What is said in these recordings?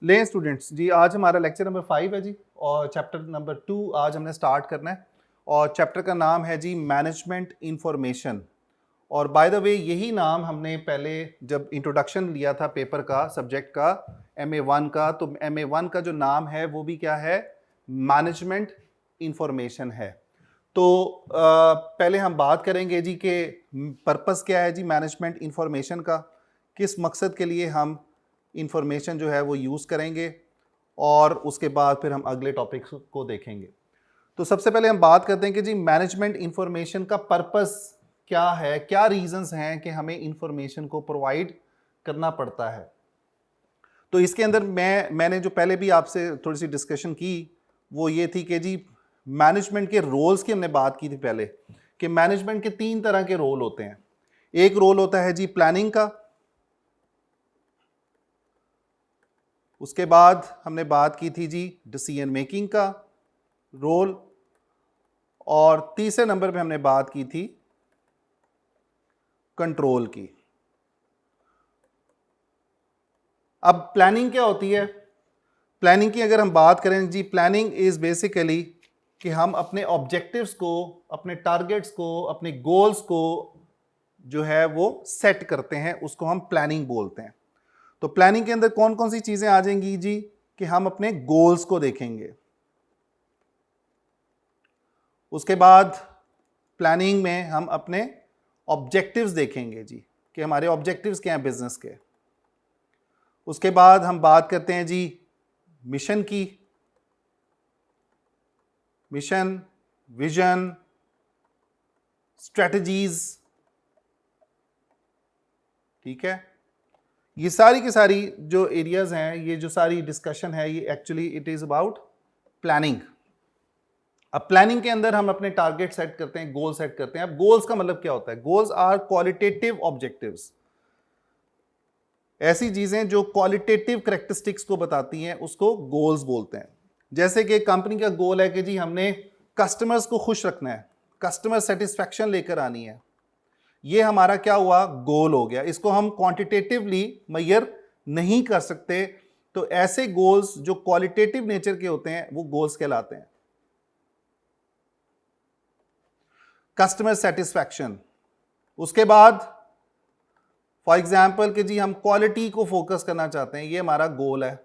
लें स्टूडेंट्स जी, आज हमारा लेक्चर नंबर 5 है जी और चैप्टर नंबर 2 आज हमने स्टार्ट करना है और चैप्टर का नाम है जी मैनेजमेंट इंफॉर्मेशन। और बाय द वे यही नाम हमने पहले जब इंट्रोडक्शन लिया था पेपर का सब्जेक्ट का MA1 का, तो MA1 का जो नाम है वो भी क्या है, मैनेजमेंट इंफॉर्मेशन है। तो पहले हम बात करेंगे जी कि पर्पस क्या है जी मैनेजमेंट इंफॉर्मेशन का, किस मकसद के लिए हम इंफॉर्मेशन जो है वो यूज़ करेंगे और उसके बाद फिर हम अगले टॉपिक्स को देखेंगे। तो सबसे पहले हम बात करते हैं कि जी मैनेजमेंट इंफॉर्मेशन का पर्पस क्या है, क्या रीजंस हैं कि हमें इंफॉर्मेशन को प्रोवाइड करना पड़ता है। तो इसके अंदर मैंने जो पहले भी आपसे थोड़ी सी डिस्कशन की वो ये थी कि जी मैनेजमेंट के रोल्स की हमने बात की थी पहले कि मैनेजमेंट के 3 तरह के रोल होते हैं। एक रोल होता है जी प्लानिंग का, उसके बाद हमने बात की थी जी डिसीजन मेकिंग का रोल, और तीसरे नंबर पे हमने बात की थी कंट्रोल की। अब प्लानिंग क्या होती है? प्लानिंग की अगर हम बात करें जी, प्लानिंग इज बेसिकली कि हम अपने ऑब्जेक्टिव्स को, अपने टारगेट्स को, अपने गोल्स को जो है वो सेट करते हैं, उसको हम प्लानिंग बोलते हैं। तो प्लानिंग के अंदर कौन कौन सी चीजें आ जाएंगी जी कि हम अपने गोल्स को देखेंगे, उसके बाद प्लानिंग में हम अपने ऑब्जेक्टिव्स देखेंगे जी कि हमारे ऑब्जेक्टिव्स क्या हैं बिजनेस के। उसके बाद हम बात करते हैं जी मिशन की, मिशन, विजन, स्ट्रेटजीज, ठीक है। ये सारी की सारी जो एरियाज हैं, ये जो सारी डिस्कशन है, ये actually it is about planning. अब प्लानिंग के अंदर हम अपने टारगेट सेट करते हैं, गोल सेट करते हैं। अब गोल्स का मतलब क्या होता है? गोल्स आर क्वालिटेटिव ऑब्जेक्टिव्स, ऐसी चीजें जो क्वालिटेटिव कैरेक्टरिस्टिक्स को बताती हैं, उसको गोल्स बोलते हैं। जैसे कि कंपनी का गोल है कि जी हमने कस्टमर्स को खुश रखना है, कस्टमर सेटिस्फैक्शन लेकर आनी है, ये हमारा क्या हुआ, गोल हो गया। इसको हम क्वांटिटेटिवली मेजर नहीं कर सकते, तो ऐसे गोल्स जो क्वालिटेटिव नेचर के होते हैं वो गोल्स कहलाते हैं। कस्टमर सेटिस्फैक्शन, उसके बाद फॉर एग्जाम्पल कि जी हम क्वालिटी को फोकस करना चाहते हैं, ये हमारा गोल है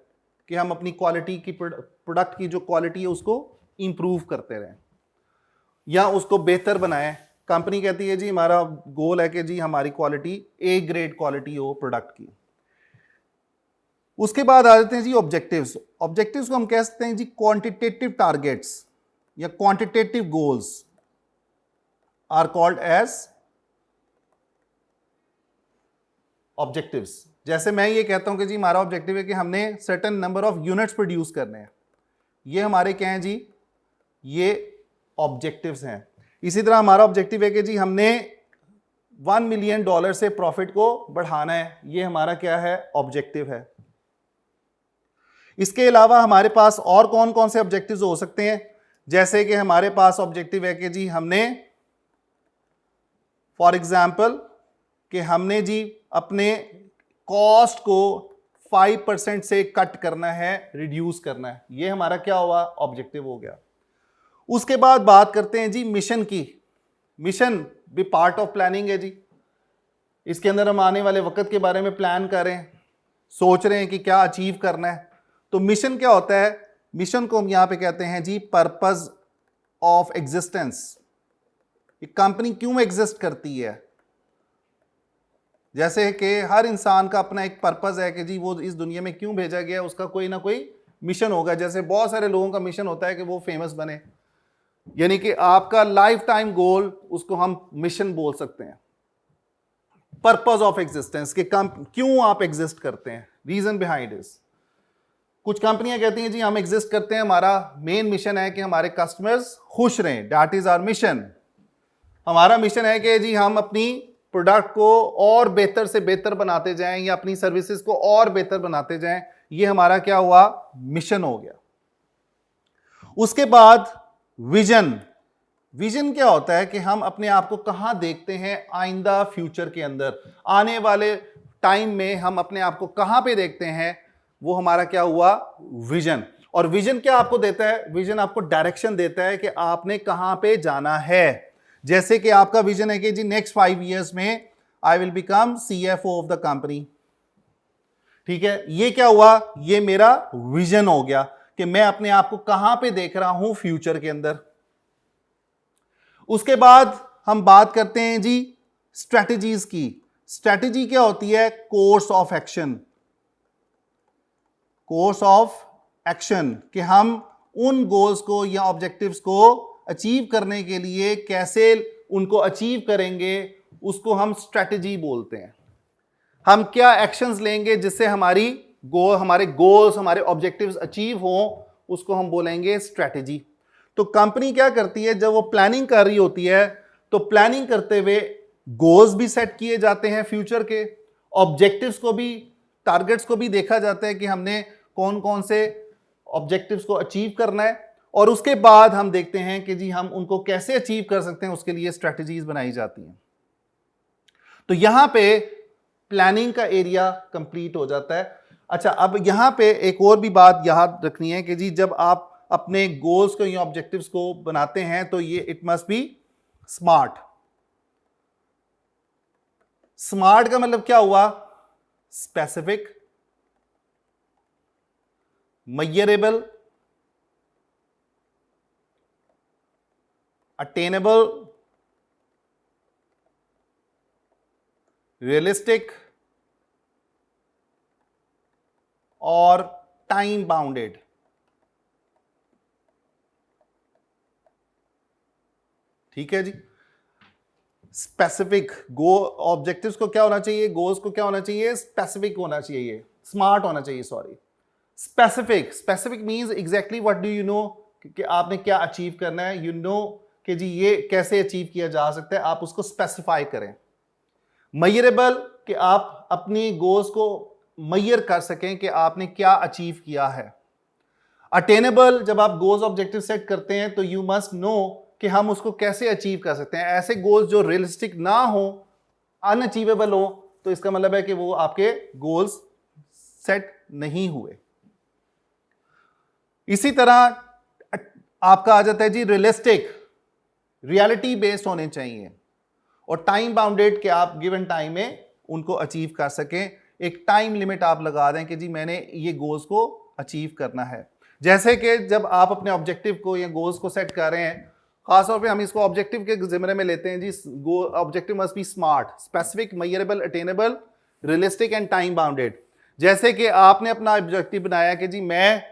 कि हम अपनी क्वालिटी की, प्रोडक्ट की जो क्वालिटी है उसको इंप्रूव करते रहें या उसको बेहतर बनाएं। कंपनी कहती है जी हमारा गोल है कि जी हमारी क्वालिटी ए ग्रेड क्वालिटी हो प्रोडक्ट की। उसके बाद आ जाते हैं जी ऑब्जेक्टिव्स। ऑब्जेक्टिव्स को हम कह सकते हैं जी क्वांटिटेटिव टारगेट्स या quantitative goals are called as objectives. जैसे मैं ये कहता हूं कि जी हमारा ऑब्जेक्टिव है कि हमने certain number of units produce करने हैं, ये हमारे क्या हैं जी, ये ऑब्जेक्टिव्स हैं। इसी तरह हमारा ऑब्जेक्टिव है कि जी हमने $1 मिलियन से प्रॉफिट को बढ़ाना है, ये हमारा क्या है, ऑब्जेक्टिव है। इसके अलावा हमारे पास और कौन कौन से ऑब्जेक्टिव्स हो सकते हैं? जैसे कि हमारे पास ऑब्जेक्टिव है कि जी हमने फॉर एग्जाम्पल कि हमने जी अपने कॉस्ट को 5% से कट करना है, रिड्यूस करना है, ये हमारा क्या हुआ, ऑब्जेक्टिव हो गया। उसके बाद बात करते हैं जी मिशन की। मिशन भी पार्ट ऑफ प्लानिंग है जी। इसके अंदर हम आने वाले वक्त के बारे में प्लान कर रहे हैं, सोच रहे हैं कि क्या अचीव करना है। तो मिशन क्या होता है? मिशन को हम यहां पे कहते हैं जी पर्पस ऑफ एग्जिस्टेंस। कंपनी क्यों एग्जिस्ट करती है? जैसे कि हर इंसान का अपना एक पर्पस है कि जी वो इस दुनिया में क्यों भेजा गया, उसका कोई ना कोई मिशन होगा। जैसे बहुत सारे लोगों का मिशन होता है कि वो फेमस बने, यानी कि आपका लाइफ टाइम गोल, उसको हम मिशन बोल सकते हैं। पर्पस ऑफ एग्जिस्टेंस के क्यों आप एग्जिस्ट करते हैं, रीजन बिहाइंड इज। कुछ कंपनियां कहती हैं जी हम एग्जिस्ट करते हैं, हमारा मेन मिशन है कि हमारे कस्टमर्स खुश रहें, दैट इज आवर मिशन। हमारा मिशन है कि जी हम अपनी प्रोडक्ट को और बेहतर से बेहतर बनाते जाएं या अपनी सर्विसेज को और बेहतर बनाते जाएं, ये हमारा क्या हुआ, मिशन हो गया। उसके बाद विजन। विजन क्या होता है कि हम अपने आप को कहां देखते हैं आइंदा फ्यूचर के अंदर, आने वाले टाइम में हम अपने आप को कहां पे देखते हैं, वो हमारा क्या हुआ, विजन। और विजन क्या आपको देता है, विजन आपको डायरेक्शन देता है कि आपने कहां पे जाना है। जैसे कि आपका विजन है कि जी नेक्स्ट 5 इयर्स में I will become CFO of the company, ठीक है, ये क्या हुआ, ये मेरा विजन हो गया कि मैं अपने आप को कहां पे देख रहा हूं फ्यूचर के अंदर। उसके बाद हम बात करते हैं जी स्ट्रेटजीज की। स्ट्रेटजी क्या होती है, course of action. Course of action कि हम उन गोल्स को या ऑब्जेक्टिव्स को अचीव करने के लिए कैसे उनको अचीव करेंगे, उसको हम स्ट्रेटजी बोलते हैं। हम क्या एक्शंस लेंगे जिससे हमारे गोल्स, हमारे ऑब्जेक्टिव्स अचीव हों, उसको हम बोलेंगे स्ट्रेटजी। तो कंपनी क्या करती है, जब वो प्लानिंग कर रही होती है तो प्लानिंग करते हुए गोल्स भी सेट किए जाते हैं फ्यूचर के, ऑब्जेक्टिव्स को भी, टारगेट्स को भी देखा जाता है कि हमने कौन कौन से ऑब्जेक्टिव्स को अचीव करना है, और उसके बाद हम देखते हैं कि जी हम उनको कैसे अचीव कर सकते हैं, उसके लिए स्ट्रेटजीज बनाई जाती हैं। तो यहां पे प्लानिंग का एरिया कंप्लीट हो जाता है। अच्छा, अब यहां पे एक और भी बात याद रखनी है कि जी जब आप अपने गोल्स को या ऑब्जेक्टिव्स को बनाते हैं तो ये it must be smart. Smart का मतलब क्या हुआ, स्पेसिफिक, मेजरेबल, अटेनेबल, रियलिस्टिक और टाइम बाउंडेड। ठीक है जी। स्पेसिफिक ऑब्जेक्टिव्स को क्या होना चाहिए, गोल्स को क्या होना चाहिए, स्पेसिफिक होना चाहिए, स्मार्ट होना चाहिए, sorry specific means exactly what do you know, कि आपने क्या अचीव करना है, यू नो कि जी ये कैसे अचीव किया जा सकता है, आप उसको स्पेसिफाई करें। मेजरेबल कि आप अपनी गोल्स को मेजर कर सकें कि आपने क्या अचीव किया है। अटेनेबल, जब आप गोल्स ऑब्जेक्टिव सेट करते हैं तो यू मस्ट नो कि हम उसको कैसे अचीव कर सकते हैं। ऐसे गोल्स जो रियलिस्टिक ना हो, अनअचीवेबल हो, तो इसका मतलब है कि वो आपके गोल्स सेट नहीं हुए। इसी तरह आपका आ जाता है जी रियलिस्टिक, रियलिटी बेस्ड होने चाहिए, और टाइम बाउंडेड कि आप गिवन टाइम में उनको अचीव कर सकें। एक टाइम लिमिट आप लगा दें कि जी मैंने ये गोल्स को अचीव करना है। जैसे कि जब आप अपने ऑब्जेक्टिव को या गोल्स को सेट कर रहे हैं, खासतौर पे हम इसको ऑब्जेक्टिव के जिम्मे में लेते हैं जी, objective must be smart, specific, measurable, attainable, realistic and time bounded. जैसे कि आपने अपना ऑब्जेक्टिव बनाया कि जी मैं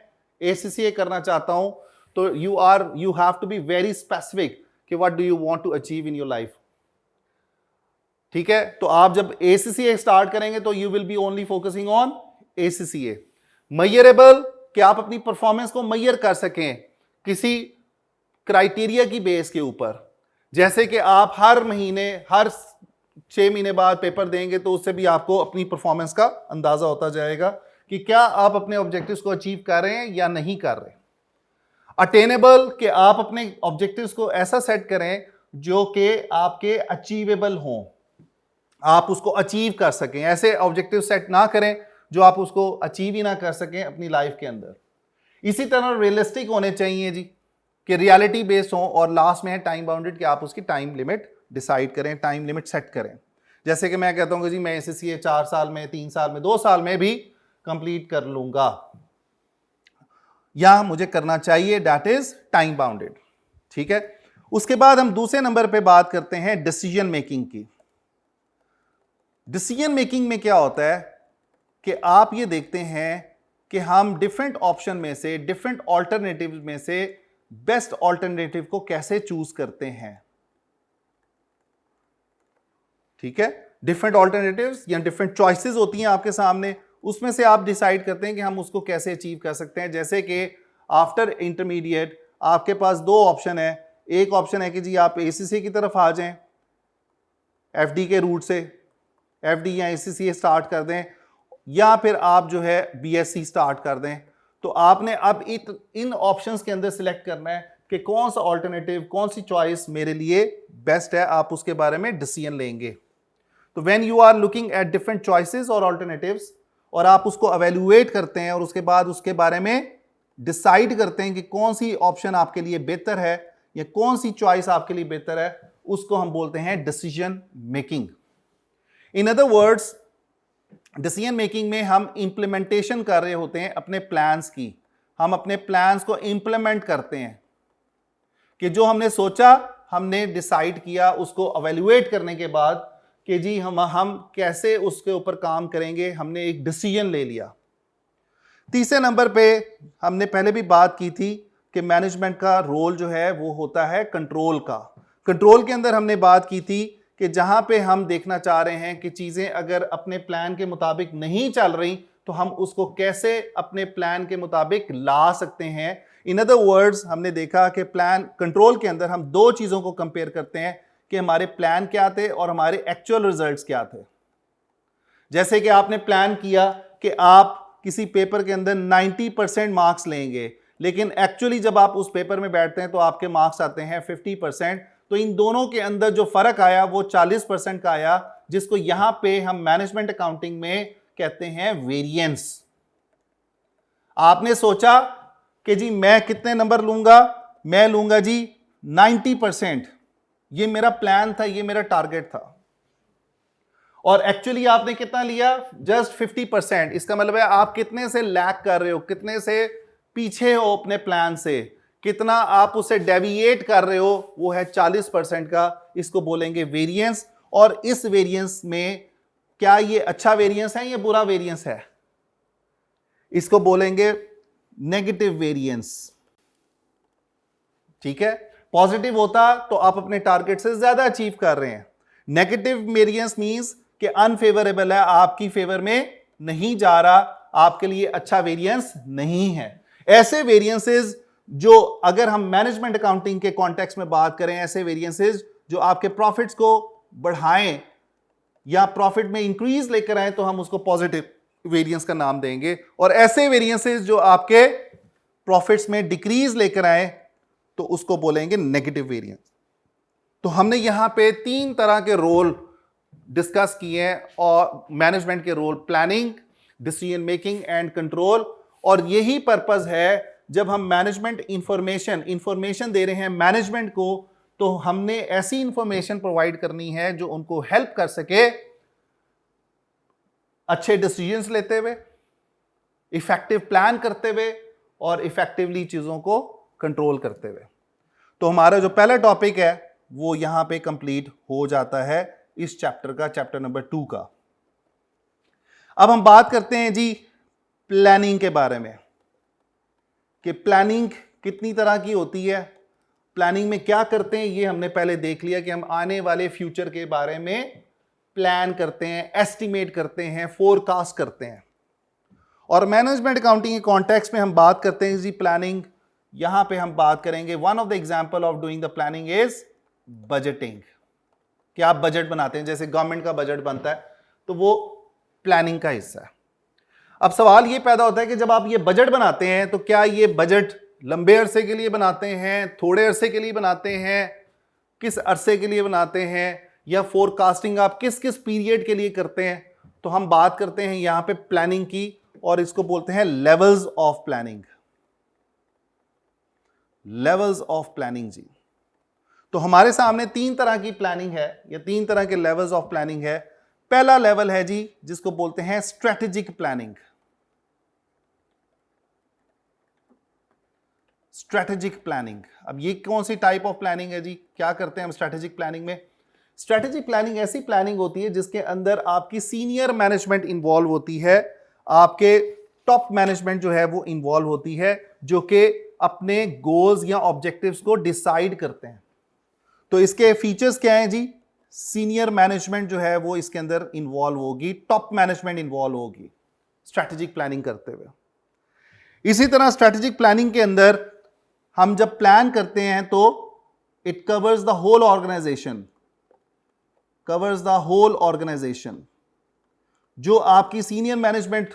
ACCA करना चाहता हूं, तो you have to be very specific कि what do you want to achieve in your life. ठीक है, तो आप जब ACCA स्टार्ट करेंगे तो you will be only focusing on ACCA। Measurable कि आप अपनी परफॉर्मेंस को मेजर कर सकें किसी क्राइटेरिया की बेस के ऊपर, जैसे कि आप हर महीने, हर 6 महीने बाद पेपर देंगे तो उससे भी आपको अपनी परफॉर्मेंस का अंदाजा होता जाएगा कि क्या आप अपने ऑब्जेक्टिव्स को अचीव कर रहे हैं या नहीं कर रहे। अटेनेबल कि आप अपने ऑब्जेक्टिव्स को ऐसा सेट करें जो कि आपके अचीवेबल हों, आप उसको अचीव कर सकें। ऐसे ऑब्जेक्टिव सेट ना करें जो आप उसको अचीव ही ना कर सकें अपनी लाइफ के अंदर। इसी तरह रियलिस्टिक होने चाहिए जी, कि रियलिटी बेस्ड हो, और लास्ट में है टाइम बाउंडेड कि आप उसकी टाइम लिमिट डिसाइड करें, टाइम लिमिट सेट करें। जैसे कि मैं कहता हूं कि जी मैं ACCA 4 साल में, 3 साल में, 2 साल में भी कंप्लीट कर लूंगा, या मुझे करना चाहिए, दैट इज टाइम बाउंडेड। ठीक है, उसके बाद हम दूसरे नंबर पे बात करते हैं डिसीजन मेकिंग की। डिसीजन मेकिंग में क्या होता है कि आप ये देखते हैं कि हम डिफरेंट ऑप्शन में से, डिफरेंट ऑल्टरनेटिव में से बेस्ट ऑल्टरनेटिव को कैसे चूज करते हैं। ठीक है, डिफरेंट ऑल्टरनेटिव्स या डिफरेंट चॉइसेस होती हैं आपके सामने, उसमें से आप डिसाइड करते हैं कि हम उसको कैसे अचीव कर सकते हैं। जैसे कि आफ्टर इंटरमीडिएट आपके पास 2 ऑप्शन है। एक ऑप्शन है कि जी आप ACCA की तरफ आ जाएं, FD के रूट से FD या ACCA स्टार्ट कर दें, या फिर आप जो है BSc स्टार्ट कर दें। तो आपने अब इन ऑप्शंस के अंदर सिलेक्ट करना है कि कौन सा ऑल्टरनेटिव, कौन सी चॉइस मेरे लिए बेस्ट है, आप उसके बारे में डिसीजन लेंगे। तो when you are looking at different choices और ऑल्टरनेटिव्स, और आप उसको एवेल्युएट करते हैं और उसके बाद उसके बारे में डिसाइड करते हैं कि कौन सी ऑप्शन आपके लिए बेहतर है या कौन सी चॉइस आपके लिए बेहतर है, उसको हम बोलते हैं डिसीजन मेकिंग। इन अदर वर्ड्स, डिसीजन मेकिंग में हम इंप्लीमेंटेशन कर रहे होते हैं अपने प्लान्स की। हम अपने प्लान्स को इंप्लीमेंट करते हैं कि जो हमने सोचा, हमने डिसाइड किया, उसको एवेल्युएट करने के बाद कि जी हम कैसे उसके ऊपर काम करेंगे, हमने एक डिसीजन ले लिया। तीसरे नंबर पे हमने पहले भी बात की थी कि मैनेजमेंट का रोल जो है वो होता है कंट्रोल का। कंट्रोल के अंदर हमने बात की थी कि जहां पे हम देखना चाह रहे हैं कि चीजें अगर अपने प्लान के मुताबिक नहीं चल रही तो हम उसको कैसे अपने प्लान के मुताबिक ला सकते हैं। इन अदर वर्ड्स, हमने देखा कि प्लान कंट्रोल के अंदर हम दो चीजों को कंपेयर करते हैं कि हमारे प्लान क्या थे और हमारे एक्चुअल रिजल्ट्स क्या थे। जैसे कि आपने प्लान किया कि आप किसी पेपर के अंदर 90% मार्क्स लेंगे, लेकिन एक्चुअली जब आप उस पेपर में बैठते हैं तो आपके मार्क्स आते हैं 50%। तो इन दोनों के अंदर जो फर्क आया वो 40% का आया, जिसको यहां पे हम मैनेजमेंट अकाउंटिंग में कहते हैं वेरिएंस। आपने सोचा कि जी मैं कितने नंबर लूंगा, मैं लूंगा जी 90%, ये मेरा प्लान था, ये मेरा टारगेट था, और एक्चुअली आपने कितना लिया, जस्ट 50%। इसका मतलब है आप कितने से लैग कर रहे हो, कितने से पीछे हो अपने प्लान से, कितना आप उसे डेविएट कर रहे हो, वो है 40% का। इसको बोलेंगे वेरिएंस। और इस वेरिएंस में क्या ये अच्छा वेरिएंस है या बुरा वेरिएंस है, इसको बोलेंगे नेगेटिव वेरिएंस। ठीक है, पॉजिटिव होता तो आप अपने टारगेट से ज्यादा अचीव कर रहे हैं। नेगेटिव वेरिएंस मींस कि अनफेवरेबल है, आपकी फेवर में नहीं जा रहा, आपके लिए अच्छा वेरिएंस नहीं है। ऐसे वेरिएंसेस जो अगर हम मैनेजमेंट अकाउंटिंग के कॉन्टेक्स्ट में बात करें, ऐसे वेरिएंसेस जो आपके प्रॉफिट्स को बढ़ाएं या प्रॉफिट में इंक्रीज लेकर आए, तो हम उसको पॉजिटिव वेरिएंस का नाम देंगे। और ऐसे वेरिएंसेस जो आपके प्रॉफिट्स में डिक्रीज लेकर आए, तो उसको बोलेंगे नेगेटिव वेरिएंस। तो हमने यहां पे 3 तरह के रोल डिस्कस किए हैं, और मैनेजमेंट के role planning, decision making and control. और यही पर्पस है, जब हम मैनेजमेंट इंफॉर्मेशन दे रहे हैं मैनेजमेंट को, तो हमने ऐसी इंफॉर्मेशन प्रोवाइड करनी है जो उनको हेल्प कर सके अच्छे डिसीजंस लेते हुए, इफेक्टिव प्लान करते हुए और इफेक्टिवली चीजों को कंट्रोल करते हुए। तो हमारा जो पहला टॉपिक है वो यहां पे कंप्लीट हो जाता है इस चैप्टर का, चैप्टर नंबर 2 का। अब हम बात करते हैं जी प्लानिंग के बारे में कि प्लानिंग कितनी तरह की होती है, प्लानिंग में क्या करते हैं। ये हमने पहले देख लिया कि हम आने वाले फ्यूचर के बारे में प्लान करते हैं, एस्टिमेट करते हैं, फोरकास्ट करते हैं। और मैनेजमेंट अकाउंटिंग के कॉन्टेक्स्ट में हम बात करते हैं जी प्लानिंग। यहां पे हम बात करेंगे, one of the example of doing the planning is budgeting. कि आप बजट बनाते हैं, जैसे गवर्नमेंट का बजट बनता है, तो वो प्लानिंग का हिस्सा है। अब सवाल ये पैदा होता है कि जब आप ये बजट बनाते हैं, तो क्या ये बजट लंबे अरसे के लिए बनाते हैं, थोड़े अरसे के लिए बनाते हैं, किस अरसे के लिए बनाते हैं, या फोरकास्टिंग आप किस किस पीरियड के लिए करते हैं। तो हम बात करते हैं यहां पे प्लानिंग की, और इसको बोलते हैं levels of planning. Levels of planning जी। तो हमारे सामने 3 तरह की प्लानिंग है, या 3 तरह के लेवल्स ऑफ प्लानिंग है। पहला लेवल है जी जिसको बोलते हैं स्ट्रेटेजिक प्लानिंग। स्ट्रेटेजिक प्लानिंग, अब ये कौन सी टाइप ऑफ प्लानिंग है जी, क्या करते हैं हम स्ट्रेटेजिक प्लानिंग में। स्ट्रेटेजिक प्लानिंग ऐसी प्लानिंग होती है जिसके अंदर आपकी सीनियर मैनेजमेंट इंवॉल्व होती है, आपके टॉप मैनेजमेंट जो है वो इंवॉल्व होती है, जो कि अपने गोल्स या ऑब्जेक्टिव्स को डिसाइड करते हैं। तो इसके फीचर्स क्या हैं जी, सीनियर मैनेजमेंट जो है वो इसके अंदर इंवॉल्व होगी, टॉप मैनेजमेंट इंवॉल्व होगी स्ट्रेटेजिक प्लानिंग करते हुए। इसी तरह स्ट्रेटेजिक प्लानिंग के अंदर हम जब प्लान करते हैं तो it covers the whole organisation, covers the whole organisation. जो आपकी सीनियर मैनेजमेंट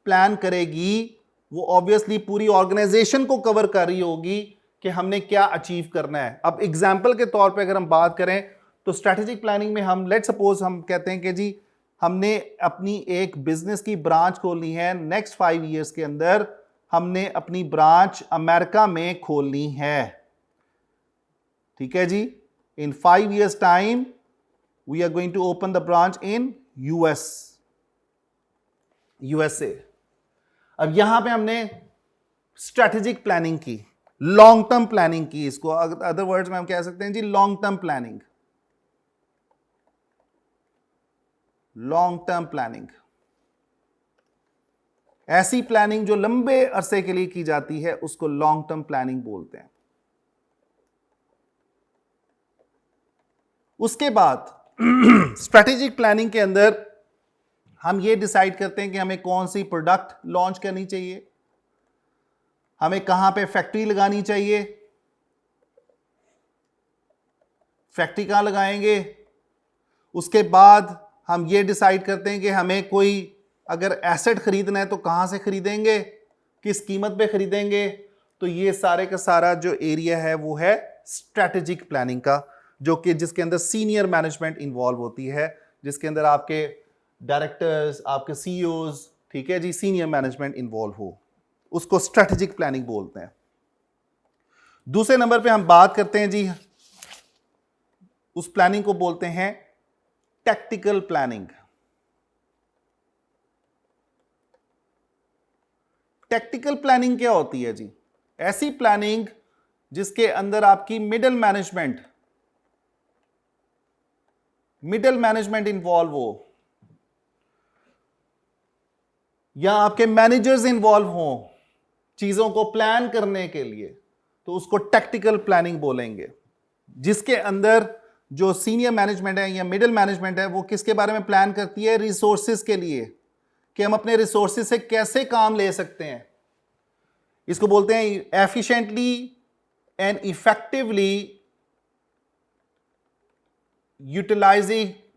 प्लान करेगी वो ऑब्वियसली पूरी ऑर्गेनाइजेशन को कवर कर रही होगी कि हमने क्या अचीव करना है। अब एग्जाम्पल के तौर पे अगर हम बात करें तो स्ट्रेटेजिक प्लानिंग में हम लेट सपोज हम कहते हैं कि जी हमने अपनी एक बिजनेस की ब्रांच खोलनी है, नेक्स्ट 5 ईयर्स के अंदर हमने अपनी ब्रांच अमेरिका में खोलनी है। ठीक है जी, in 5 years time we are going to open the branch in USA. अब यहां पे हमने स्ट्रेटेजिक प्लानिंग की, लॉन्ग टर्म प्लानिंग की, इसको अदर वर्ड्स में हम कह सकते हैं जी long term planning. Long term planning ऐसी प्लानिंग जो लंबे अरसे के लिए की जाती है उसको लॉन्ग टर्म प्लानिंग बोलते हैं। उसके बाद स्ट्रेटेजिक प्लानिंग के अंदर हम ये डिसाइड करते हैं कि हमें कौन सी प्रोडक्ट लॉन्च करनी चाहिए, हमें कहां पे फैक्ट्री लगानी चाहिए, फैक्ट्री कहां लगाएंगे। उसके बाद हम ये डिसाइड करते हैं कि हमें कोई अगर एसेट खरीदना है तो कहां से खरीदेंगे, किस कीमत पे खरीदेंगे। तो ये सारे का सारा जो एरिया है वो है स्ट्रेटेजिक प्लानिंग का, जो कि जिसके अंदर सीनियर मैनेजमेंट इन्वॉल्व होती है, जिसके अंदर आपके डायरेक्टर्स, आपके सीईओज, ठीक है जी, सीनियर मैनेजमेंट इन्वॉल्व हो, उसको स्ट्रेटेजिक प्लानिंग बोलते हैं। दूसरे नंबर पे हम बात करते हैं जी, उस प्लानिंग को बोलते हैं टैक्टिकल प्लानिंग। टैक्टिकल प्लानिंग क्या होती है जी? ऐसी प्लानिंग जिसके अंदर आपकी मिडिल मैनेजमेंट इंवॉल्व हो, या आपके मैनेजर्स इंवॉल्व हो चीजों को प्लान करने के लिए, तो उसको टैक्टिकल प्लानिंग बोलेंगे। जिसके अंदर जो सीनियर मैनेजमेंट है या मिडिल मैनेजमेंट है वो किसके बारे में प्लान करती है? रिसोर्सेज के लिए, कि हम अपने रिसोर्सेज से कैसे काम ले सकते हैं। इसको बोलते हैं efficiently and effectively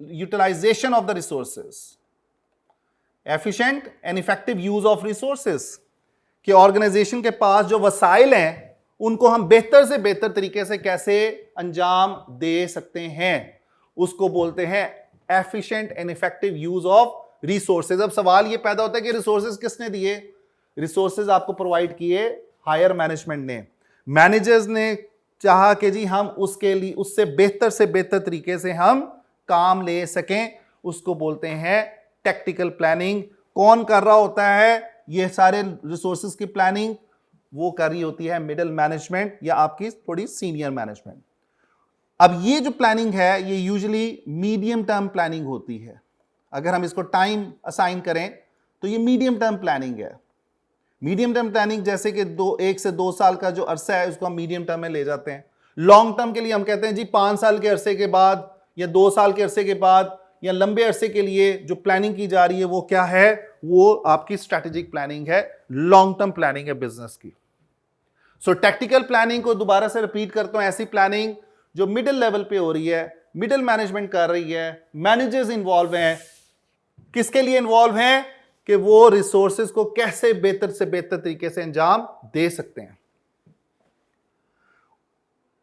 utilisation of the resources. Efficient and effective use of resources, कि ऑर्गेनाइजेशन के पास जो वसाइल हैं उनको हम बेहतर से बेहतर तरीके से कैसे अंजाम दे सकते हैं, उसको बोलते हैं efficient and effective use of resources. अब सवाल ये पैदा होता है कि रिसोर्सेज किसने दिए? रिसोर्सेज आपको प्रोवाइड किए हायर मैनेजमेंट ने। मैनेजर्स ने चाहा कि जी हम उसके लिए उससे बेहतर से बेहतर तरीके से हम काम ले सकें, उसको बोलते हैं टैक्टिकल प्लानिंग। कौन कर रहा होता है ये सारे रिसोर्सेज की प्लानिंग? वो कर रही होती है मिडिल मैनेजमेंट या आपकी थोड़ी सीनियर मैनेजमेंट। अब ये जो प्लानिंग है ये यूजुअली मीडियम टर्म प्लानिंग होती है। अगर हम इसको टाइम असाइन करें तो ये मीडियम टर्म प्लानिंग है। मीडियम टर्म प्लानिंग जैसे कि 1 से 2 साल का जो अरसा है उसको हम मीडियम टर्म में ले जाते हैं। लॉन्ग टर्म के लिए हम कहते हैं जी 5 साल के अरसे के बाद या 2 साल के अरसे के बाद या लंबे अरसे के लिए जो प्लानिंग की जा रही है वो क्या है? वो आपकी स्ट्रैटेजिक प्लानिंग है, लॉन्ग टर्म प्लानिंग है बिजनेस की। सो टैक्टिकल प्लानिंग को दोबारा से रिपीट करता हूं, ऐसी प्लानिंग जो मिडिल लेवल पे हो रही है, मिडिल मैनेजमेंट कर रही है, मैनेजर्स इन्वॉल्व हैं। किसके लिए इन्वॉल्व हैं? कि वो रिसोर्सेज को कैसे बेहतर से बेहतर तरीके से अंजाम दे सकते हैं।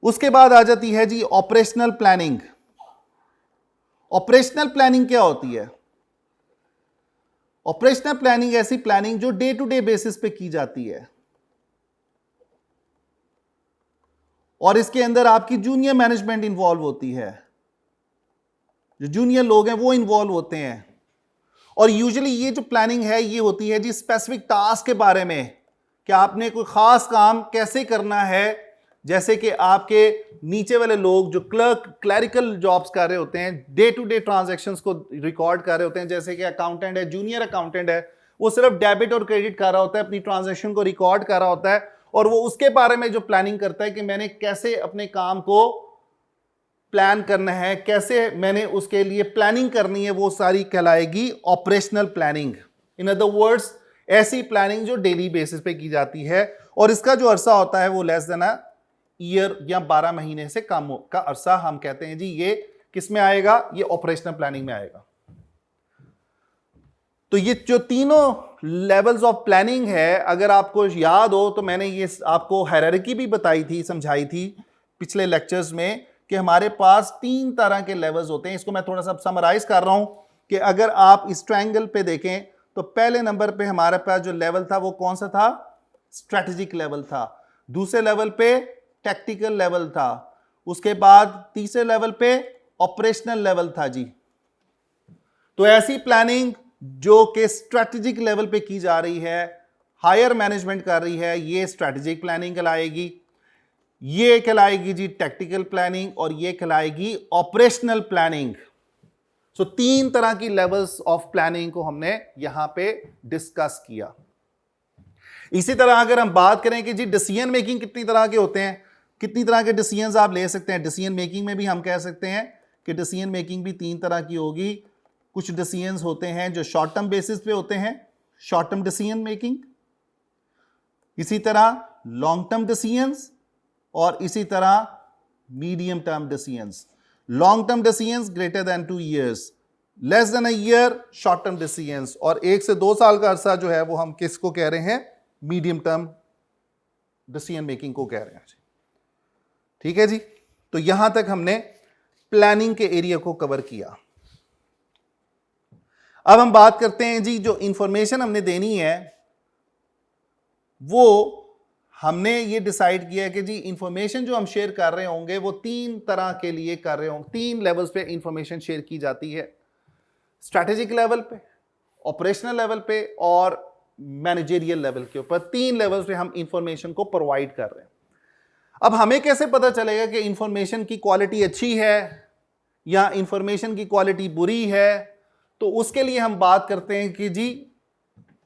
उसके बाद आ जाती है जी ऑपरेशनल प्लानिंग। ऑपरेशनल प्लानिंग क्या होती है? ऑपरेशनल प्लानिंग ऐसी प्लानिंग जो डे टू डे बेसिस पे की जाती है, और इसके अंदर आपकी जूनियर मैनेजमेंट इंवॉल्व होती है। जो जूनियर लोग हैं वो इंवॉल्व होते हैं। और यूजुअली ये जो प्लानिंग है ये होती है जी स्पेसिफिक टास्क के बारे में, कि आपने कोई खास काम कैसे करना है। जैसे कि आपके नीचे वाले लोग जो क्लरिकल जॉब्स कर रहे होते हैं, डे टू डे ट्रांजैक्शंस को रिकॉर्ड कर रहे होते हैं, जैसे कि अकाउंटेंट है, जूनियर अकाउंटेंट है, वो सिर्फ डेबिट और क्रेडिट कर रहा होता है, अपनी ट्रांजैक्शन को रिकॉर्ड कर रहा होता है, और वो उसके बारे में जो प्लानिंग करता है कि मैंने कैसे अपने काम को प्लान करना है, कैसे मैंने उसके लिए प्लानिंग करनी है, वो सारी कहलाएगी operational planning. In other words ऐसी प्लानिंग जो डेली बेसिस पे की जाती है, और इसका जो अरसा होता है वो लेस देन अ ईयर या 12 महीने से कम का अरसा हम कहते हैं जी ये किस में आएगा? ये ऑपरेशनल प्लानिंग में आएगा। तो ये जो तीनों लेवल्स ऑफ प्लानिंग है, अगर आपको याद हो तो मैंने ये आपको हायरार्की भी बताई थी, समझाई थी पिछले लेक्चर्स में, कि हमारे पास 3 तरह के लेवल्स होते हैं। इसको मैं थोड़ा सा समराइज कर रहा हूं कि अगर आप इस ट्रायंगल पे देखें तो पहले नंबर पे हमारे पास जो लेवल था वो कौन सा था, स्ट्रेटेजिक लेवल था। दूसरे लेवल पे टैक्टिकल लेवल था। उसके बाद तीसरे लेवल पे ऑपरेशनल लेवल था जी। तो ऐसी प्लानिंग जो कि स्ट्रेटेजिक लेवल पे की जा रही है, हायर मैनेजमेंट कर रही है, ये स्ट्रेटेजिक प्लानिंग कहलाएगी। ये कहलाएगी जी टैक्टिकल प्लानिंग, और ये कहलाएगी ऑपरेशनल प्लानिंग। सो 3 तरह की लेवल्स ऑफ प्लानिंग को हमने यहां पे डिस्कस किया। इसी तरह अगर हम बात करें कि जी डिसीजन मेकिंग कितनी तरह के होते हैं, कितनी तरह के डिसीजंस आप ले सकते हैं, डिसीजन मेकिंग में भी हम कह सकते हैं कि डिसीजन मेकिंग भी 3 तरह की होगी। कुछ डिसीजंस होते हैं जो शॉर्ट टर्म बेसिस पे होते हैं, शॉर्ट टर्म डिसीजन मेकिंग, इसी तरह लॉन्ग टर्म डिसीजंस, और इसी तरह medium term decisions. Long term decisions greater than 2 years, less than a year short term decisions, और 1 से 2 साल का अरसा जो है वो हम किसको कह रहे हैं, मीडियम टर्म डिसीजन मेकिंग को कह रहे हैं। ठीक है जी। तो यहां तक हमने प्लानिंग के एरिया को कवर किया। अब हम बात करते हैं जी, जो इंफॉर्मेशन हमने देनी है वो हमने ये डिसाइड किया है कि जी इंफॉर्मेशन जो हम शेयर कर रहे होंगे वो 3 तरह के लिए कर रहे होंगे। 3 लेवल्स पे इंफॉर्मेशन शेयर की जाती है, स्ट्रैटेजिक लेवल पे, ऑपरेशनल लेवल पे और मैनेजरियल लेवल के ऊपर। 3 लेवल्स पे हम इंफॉर्मेशन को प्रोवाइड कर रहे हैं। अब हमें कैसे पता चलेगा कि इंफॉर्मेशन की क्वालिटी अच्छी है या इंफॉर्मेशन की क्वालिटी बुरी है? तो उसके लिए हम बात करते हैं कि जी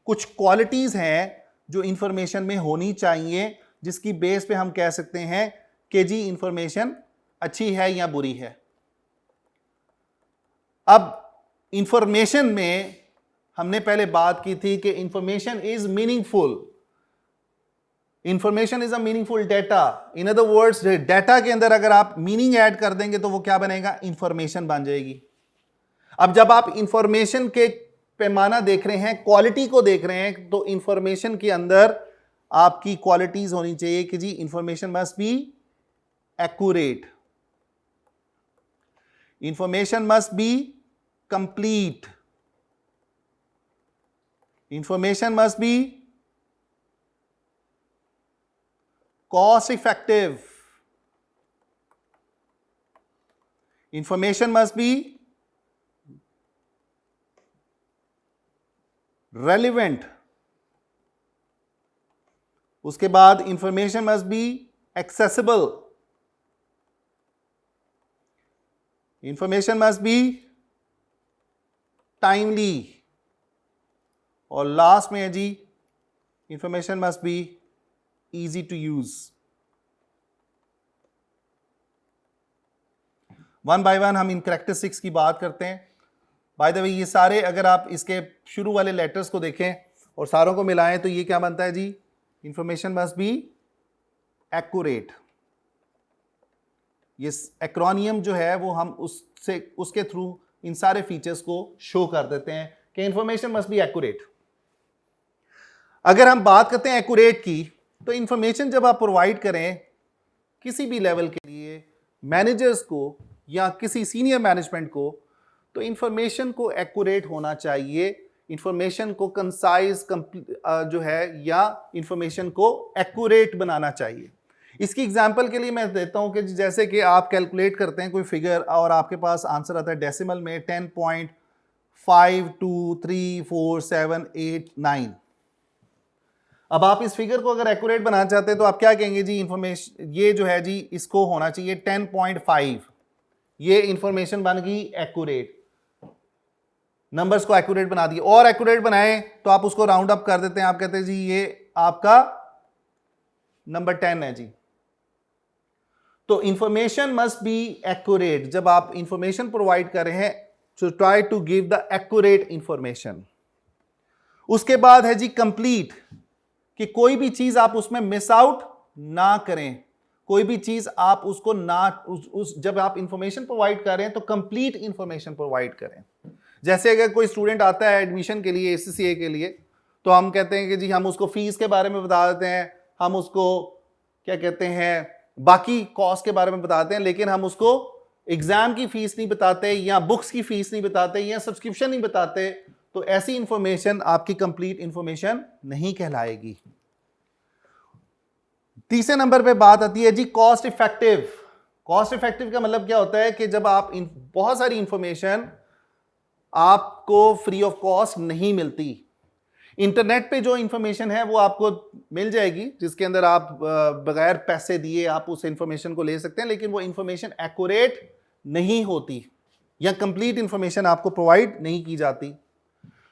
कुछ क्वालिटीज हैं जो इंफॉर्मेशन में होनी चाहिए, जिसकी बेस पे हम कह सकते हैं कि जी इंफॉर्मेशन अच्छी है या बुरी है। अब इंफॉर्मेशन में हमने पहले बात की थी कि information is meaningful, information is a meaningful data. In other words, data के अंदर अगर आप मीनिंग ऐड कर देंगे तो वो क्या बनेगा, इंफॉर्मेशन बन जाएगी। अब जब आप इंफॉर्मेशन के पैमाना देख रहे हैं, क्वालिटी को देख रहे हैं, तो इंफॉर्मेशन के अंदर आपकी क्वालिटीज होनी चाहिए कि जी information must be accurate, information must be complete, information must be cost effective, information must be relevant, उसके बाद information must be accessible, information must be timely, और लास्ट में है जी information must be easy to use। One by one हम इन characteristics की बात करते हैं। बाय द वे ये सारे अगर आप इसके शुरू वाले लेटर्स को देखें और सारों को मिलाएं तो ये क्या बनता है जी, इंफॉर्मेशन मस्ट बी एक्यूरेट। ये एक्रोनियम जो है वो हम उसके थ्रू इन सारे फीचर्स को शो कर देते हैं कि इंफॉर्मेशन मस्ट बी एक्यूरेट। अगर हम बात करते हैं एक्यूरेट की, तो इंफॉर्मेशन जब आप प्रोवाइड करें किसी भी लेवल के लिए, मैनेजर्स को या किसी सीनियर मैनेजमेंट को, तो इंफॉर्मेशन को एक्यूरेट होना चाहिए, इंफॉर्मेशन को कंसाइज जो है या इंफॉर्मेशन को एक्यूरेट बनाना चाहिए। इसकी एग्जांपल के लिए मैं देता हूं कि जैसे कि आप कैलकुलेट करते हैं कोई फिगर और आपके पास आंसर आता है डेसिमल में 10.523478 9। अब आप इस फिगर को अगर एक्यूरेट बनाना चाहते हैं तो आप क्या कहेंगे जी, इंफॉर्मेशन ये जो है जी इसको होना चाहिए 10.5। ये इंफॉर्मेशन बन गई एक्यूरेट, नंबर्स को एक्यूरेट बना दिए। और एक्यूरेट बनाए तो आप उसको राउंड अप कर देते हैं, आप कहते हैं जी ये आपका नंबर 10 है जी। तो इंफॉर्मेशन मस्ट बी एक्यूरेट। जब आप इंफॉर्मेशन प्रोवाइड कर रहे हैं तो try to give the accurate information. उसके बाद है जी कंप्लीट, कि कोई भी चीज आप उसमें मिस आउट ना करें, कोई भी चीज आप उसको ना जब आप इंफॉर्मेशन प्रोवाइड कर रहे हैं तो कंप्लीट इंफॉर्मेशन प्रोवाइड करें। जैसे अगर कोई स्टूडेंट आता है एडमिशन के लिए ACCA के लिए, तो हम कहते हैं कि जी हम उसको फीस के बारे में बता देते हैं, हम उसको क्या कहते हैं बाकी कॉस्ट के बारे में बताते हैं, लेकिन हम उसको एग्जाम की फीस नहीं बताते या बुक्स की फीस नहीं बताते या सब्सक्रिप्शन नहीं बताते, तो ऐसी इंफॉर्मेशन आपकी कंप्लीट इंफॉर्मेशन नहीं कहलाएगी। तीसरे नंबर पे बात आती है जी कॉस्ट इफेक्टिव। कॉस्ट इफेक्टिव का मतलब क्या होता है कि जब आप बहुत सारी इंफॉर्मेशन आपको फ्री ऑफ कॉस्ट नहीं मिलती। इंटरनेट पे जो इंफॉर्मेशन है वो आपको मिल जाएगी, जिसके अंदर आप बगैर पैसे दिए आप उस इंफॉर्मेशन को ले सकते हैं, लेकिन वो इंफॉर्मेशन एक्यूरेट नहीं होती या कंप्लीट इंफॉर्मेशन आपको प्रोवाइड नहीं की जाती।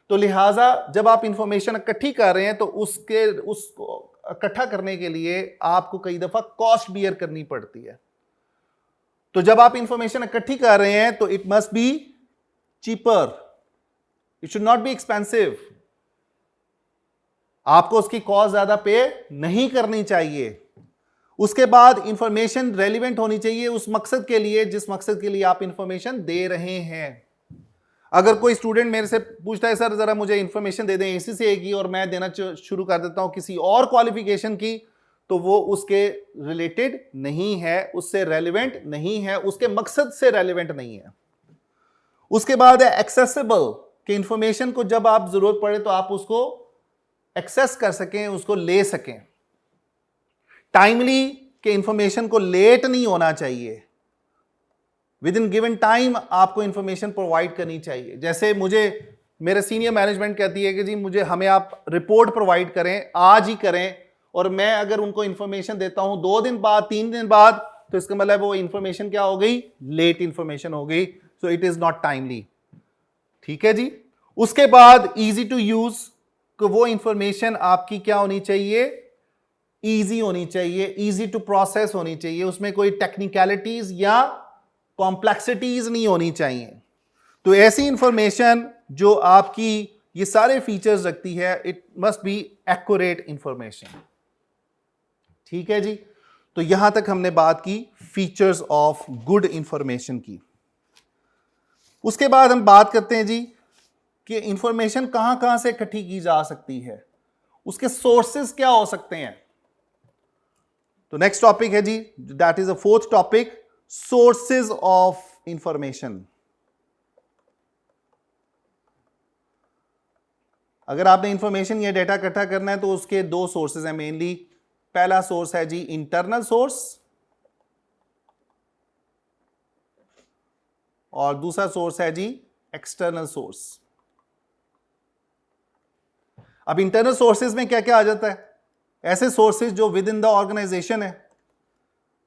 तो लिहाजा जब आप इंफॉर्मेशन इकट्ठी कर रहे हैं तो उसको इकट्ठा करने के लिए आपको कई दफा कॉस्ट बियर करनी पड़ती है। तो जब आप इंफॉर्मेशन इकट्ठी कर रहे हैं तो it must be cheaper, it should not be expensive. आपको उसकी कॉस्ट ज्यादा पे नहीं करनी चाहिए। उसके बाद इंफॉर्मेशन रेलिवेंट होनी चाहिए उस मकसद के लिए जिस मकसद के लिए आप इंफॉर्मेशन दे रहे हैं। अगर कोई स्टूडेंट मेरे से पूछता है सर जरा मुझे इंफॉर्मेशन दे दें ACCA की, और मैं देना शुरू कर देता हूं किसी और क्वालिफिकेशन की, तो वो उसके रिलेटेड नहीं है, उससे रेलिवेंट नहीं है, उसके मकसद से रेलिवेंट नहीं है। उसके बाद है एक्सेसिबल, कि इंफॉर्मेशन को जब आप जरूरत पड़े तो आप उसको एक्सेस कर सकें, उसको ले सकें। टाइमली, के इंफॉर्मेशन को लेट नहीं होना चाहिए, विद इन गिवन टाइम आपको इंफॉर्मेशन प्रोवाइड करनी चाहिए। जैसे मुझे मेरे सीनियर मैनेजमेंट कहती है कि जी मुझे हमें आप रिपोर्ट प्रोवाइड करें, आज ही करें, और मैं अगर उनको इंफॉर्मेशन देता हूं 2 दिन बाद 3 दिन बाद, तो इसका मतलब वो इंफॉर्मेशन क्या हो गई, लेट इंफॉर्मेशन हो गई। So it is not timely. ठीक है जी। उसके बाद इजी टू यूज, कि वो इंफॉर्मेशन आपकी क्या होनी चाहिए, इजी होनी चाहिए, इजी टू प्रोसेस होनी चाहिए, उसमें कोई टेक्निकलिटीज या कॉम्प्लेक्सिटीज नहीं होनी चाहिए। तो ऐसी इंफॉर्मेशन जो आपकी ये सारे फीचर्स रखती है, it must be accurate information. ठीक है जी। तो यहां तक हमने बात की फीचर्स ऑफ गुड इंफॉर्मेशन की। उसके बाद हम बात करते हैं जी कि इंफॉर्मेशन कहां कहां से इकट्ठी की जा सकती है, उसके सोर्सेस क्या हो सकते हैं। तो नेक्स्ट टॉपिक है जी, that is a fourth topic, sources of information. अगर आपने इंफॉर्मेशन या डेटा इकट्ठा करना है तो उसके 2 सोर्सेज हैं मेनली। पहला सोर्स है जी इंटरनल सोर्स, और दूसरा सोर्स है जी एक्सटर्नल सोर्स। अब इंटरनल सोर्सेज में क्या क्या आ जाता है, ऐसे सोर्सेज जो विद इन द ऑर्गेनाइजेशन है,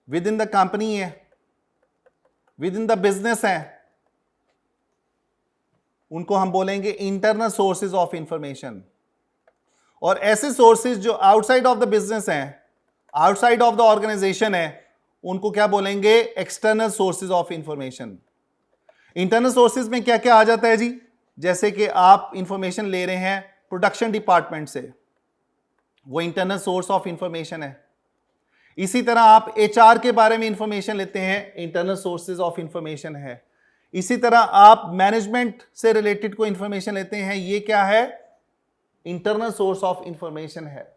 विद इन द कंपनी है, विद इन द बिजनेस है, उनको हम बोलेंगे इंटरनल सोर्सेज ऑफ इंफॉर्मेशन। और ऐसे सोर्सेज जो आउटसाइड ऑफ द बिजनेस हैं, आउटसाइड ऑफ द ऑर्गेनाइजेशन है, उनको क्या बोलेंगे, external sources of information. Internal sources में क्या क्या आ जाता है जी, जैसे कि आप इंफॉर्मेशन ले रहे हैं प्रोडक्शन डिपार्टमेंट से, वो इंटरनल सोर्स ऑफ इंफॉर्मेशन है। इसी तरह आप HR के बारे में इंफॉर्मेशन लेते हैं, इंटरनल सोर्सेज ऑफ इंफॉर्मेशन है। इसी तरह आप मैनेजमेंट से रिलेटेड कोई इंफॉर्मेशन लेते हैं, ये क्या है, इंटरनल सोर्स ऑफ इंफॉर्मेशन है।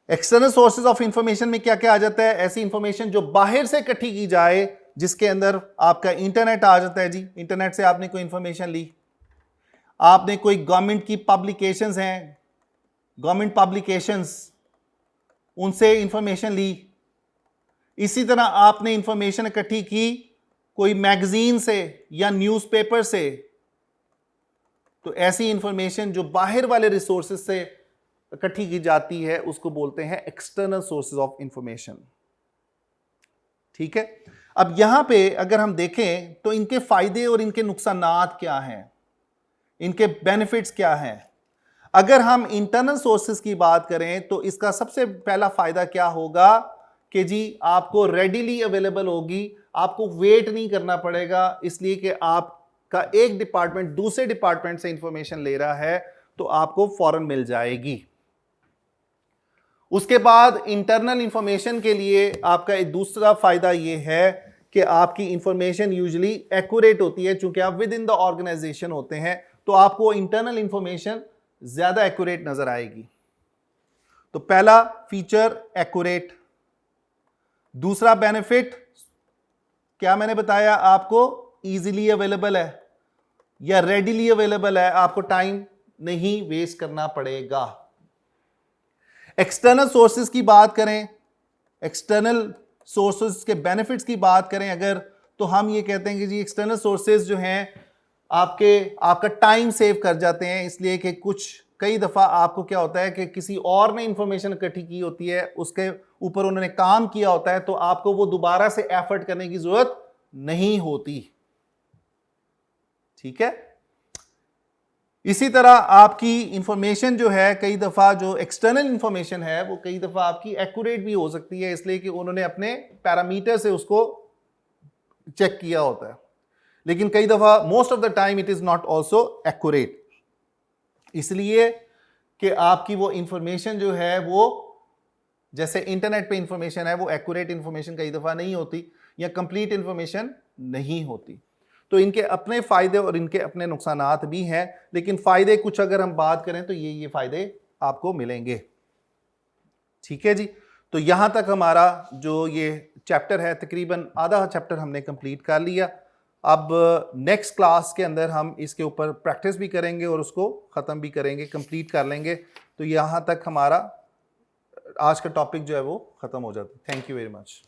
एक्सटर्नल सोर्सेज ऑफ इंफॉर्मेशन में क्या क्या आ जाता है, ऐसी इंफॉर्मेशन जो बाहर से इकट्ठी की जाए, जिसके अंदर आपका इंटरनेट आ जाता है जी। इंटरनेट से आपने कोई इंफॉर्मेशन ली, आपने कोई गवर्नमेंट की पब्लिकेशंस हैं, गवर्नमेंट पब्लिकेशंस, उनसे इंफॉर्मेशन ली। इसी तरह आपने इंफॉर्मेशन इकट्ठी की कोई मैगजीन से या न्यूज़पेपर से। तो ऐसी इंफॉर्मेशन जो बाहर वाले रिसोर्सेज से इकट्ठी की जाती है उसको बोलते हैं एक्सटर्नल सोर्सेज ऑफ इंफॉर्मेशन। ठीक है। अब यहां पे अगर हम देखें तो इनके फायदे और इनके नुकसानात क्या हैं, इनके बेनिफिट्स क्या हैं। अगर हम इंटरनल सोर्सेज की बात करें तो इसका सबसे पहला फायदा क्या होगा कि जी आपको रेडिली अवेलेबल होगी, आपको वेट नहीं करना पड़ेगा, इसलिए कि आपका एक डिपार्टमेंट दूसरे डिपार्टमेंट से इंफॉर्मेशन ले रहा है तो आपको फौरन मिल जाएगी। उसके बाद इंटरनल इंफॉर्मेशन के लिए आपका एक दूसरा फायदा यह है कि आपकी इंफॉर्मेशन यूजुअली एक्यूरेट होती है, चूंकि आप विद इन द ऑर्गेनाइजेशन होते हैं तो आपको इंटरनल इंफॉर्मेशन ज्यादा एक्यूरेट नजर आएगी। तो पहला फीचर एक्यूरेट। दूसरा बेनिफिट क्या मैंने बताया आपको? इजीली अवेलेबल है या रेडीली अवेलेबल है, आपको टाइम नहीं वेस्ट करना पड़ेगा। एक्सटर्नल सोर्सेज की बात करें, एक्सटर्नल सोर्सेज के बेनिफिट्स की बात करें अगर, तो हम ये कहते हैं कि जी एक्सटर्नल सोर्सेज जो हैं आपका टाइम सेव कर जाते हैं, इसलिए कि कई दफ़ा आपको क्या होता है कि किसी और ने इंफॉर्मेशन इकट्ठी की होती है, उसके ऊपर उन्होंने काम किया होता है, तो आपको वो दोबारा से एफर्ट करने की जरूरत नहीं होती। ठीक है। इसी तरह आपकी इंफॉर्मेशन जो है, कई दफ़ा जो एक्सटर्नल इंफॉर्मेशन है वो कई दफ़ा आपकी एक्यूरेट भी हो सकती है, इसलिए कि उन्होंने अपने पैरामीटर से उसको चेक किया होता है, लेकिन कई दफ़ा most of the time it is not also accurate, इसलिए कि आपकी वो इंफॉर्मेशन जो है वो जैसे इंटरनेट पे इंफॉर्मेशन है वो एक्यूरेट इंफॉर्मेशन कई दफ़ा नहीं होती या कंप्लीट इंफॉर्मेशन नहीं होती। तो इनके अपने फ़ायदे और इनके अपने नुकसानात भी हैं, लेकिन फ़ायदे कुछ अगर हम बात करें तो ये फ़ायदे आपको मिलेंगे। ठीक है जी। तो यहाँ तक हमारा जो ये चैप्टर है, तकरीबन आधा चैप्टर हमने कंप्लीट कर लिया। अब नेक्स्ट क्लास के अंदर हम इसके ऊपर प्रैक्टिस भी करेंगे और उसको ख़त्म भी करेंगे, कंप्लीट कर लेंगे। तो यहाँ तक हमारा आज का टॉपिक जो है वो ख़त्म हो जाता है। Thank you very much.